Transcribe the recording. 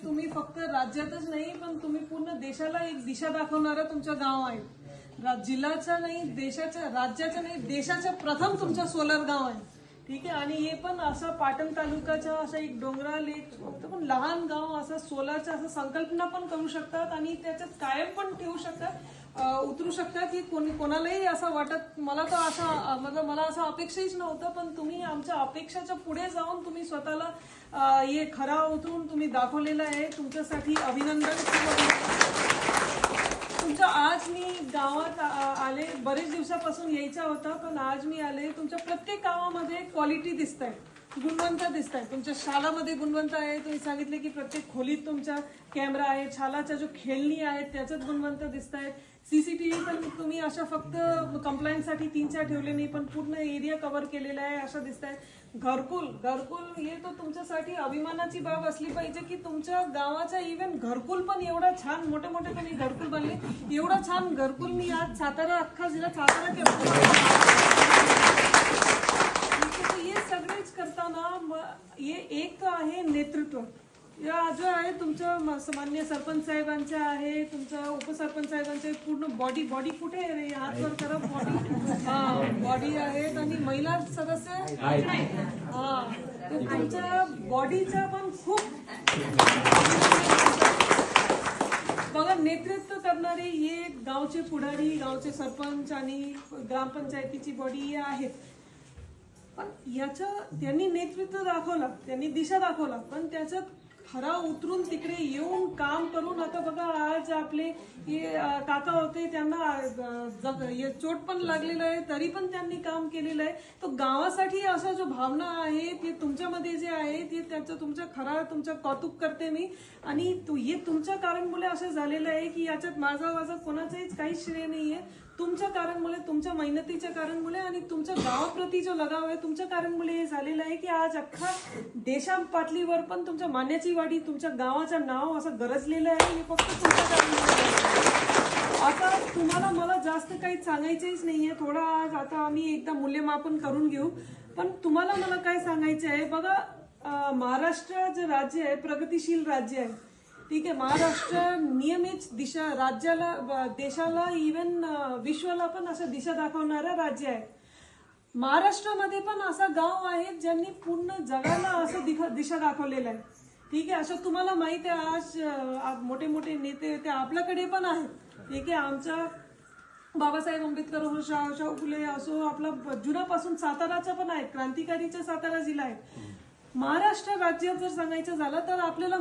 तुम्ही फक्त राज्यातच नाही पण तुम्ही पूर्ण देशाला एक दिशा दाखवणारं तुमचं गाव आहे. जिल्ह्याचं नाही, देशाच्या, राज्याचं नाही, देशाचं प्रथम तुमचं सोलर गाव आहे. ठीक आहे. आणि हे पण असं पाटण तालुक्याचं असं एक डोंगराळ एक पण लहान गाव असं सोलारचं असं संकल्पना पण करू शकतात आणि त्याच्यात कायम पण ठेवू शकतात, उतरू शकतात की कोणालाही असं वाटत. मला तर असं मला असं अपेक्षाच नव्हतं, पण तुम्ही आमच्या अपेक्षाच्या पुढे जाऊन तुम्ही स्वतःला हे खरा उतरून तुम्ही दाखवलेलं आहे. तुमच्यासाठी अभिनंदन. तुमचं आज मी गावात आले, बरेच दिवसापासून यायचा होता पण आज मी आले. तुमच्या प्रत्येक गावामध्ये क्वालिटी दिसत आहे, गुणवंता दिसत आहे. तुमच्या शाळामध्ये गुणवंता आहे. तुम्ही सांगितले की प्रत्येक खोलीत तुमचा कॅमेरा आहे. शाळाच्या जो खेळणी आहेत त्याच्यात गुणवंता दिसत आहेत. सीसीटीव्ही पण तुम्ही अशा फक्त कंप्लायन्ससाठी 3-4 ठेवले नाही पण पूर्ण एरिया कव्हर केलेला आहे असं दिसत आहे. घरकुल हे तर तुमच्यासाठी अभिमानाची बाब असली पाहिजे की तुमच्या गावाचा इव्हन घरकुल पण एवढा छान, मोठे मोठे तुम्ही घरकुल बनले. एवढा छान घरकुल मी आज सातारा, अख्खा जिल्हा सातारा हे सगळेच करताना हे एक आहे नेतृत्व. या जो आहे तुमचं मान्य सरपंच साहेबांचं आहे, तुमचं उपसरपंच साहेबांचं पूर्ण बॉडी कुठे आहे रे? हातवर करा. बॉडी आहेत आणि महिला सदस्य तुमच्या बॉडीचा पण खूप बघा नेतृत्व करणारे हे गावचे पुढारी, गावचे सरपंच आणि ग्रामपंचायतीची बॉडी आहेत. पण याचं त्यांनी नेतृत्व दाखवलं, त्यांनी दिशा दाखवला, पण त्याच्यात खरा उतरून तिकडे येऊन काम करून. आता बघा आज आपले हे काका होते, त्यांना चोट पण लागलेलं आहे तरी पण त्यांनी काम केलेलं आहे. तो गावासाठी असा जो भावना आहे ते तुमच्यामध्ये जे आहे ते त्याचं तुमचं कौतुक करते मी. आणि हे तुमच्या कारणमुळे असं झालेलं आहे की याच्यात माझा कोणाचंही काहीच श्रेय नाहीये. तुमच्या कारणमुळे, तुमच्या मेहनतीच्या कारणमुळे आणि तुमच्या गावाप्रती जो लगाव आहे तुमच्या कारणमुळे हे झालेलं आहे की आज अख्खा देशा पातळीवर पण तुमच्या मान्याची वाडी, तुमच्या गावाचं नाव असं गरजलेलं आहे. हे फक्त तुमच्या कारणमुळे. आता तुम्हाला मला जास्त काही सांगायचंच नाहीये. थोडा आज आता आम्ही एकदा मूल्यमापन करून घेऊ. पण तुम्हाला मला काय सांगायचं आहे बघा, महाराष्ट्र जे राज्य आहे प्रगतिशील राज्य आहे. ठीक आहे. महाराष्ट्र नियमित दिशा राज्याला, देशाला, इव्हन विश्वाला पण असं दिशा दाखवणारं राज्य आहे. महाराष्ट्रामध्ये पण असं गाव आहे ज्यांनी पूर्ण जगाला असं दिशा दाखवलेलं आहे. ठीक आहे. असं तुम्हाला माहित आहे आज मोठे मोठे नेते ते आपल्याकडे पण आहेत. ठीक आहे. आमच्या बाबासाहेब आंबेडकर, शाहू फुले असो, आपला जुनापासून साताराचा पण आहे, क्रांतिकारीचा सातारा जिल्हा आहे. महाराष्ट्र राज्य जर सांगायचं झालं तर आपल्याला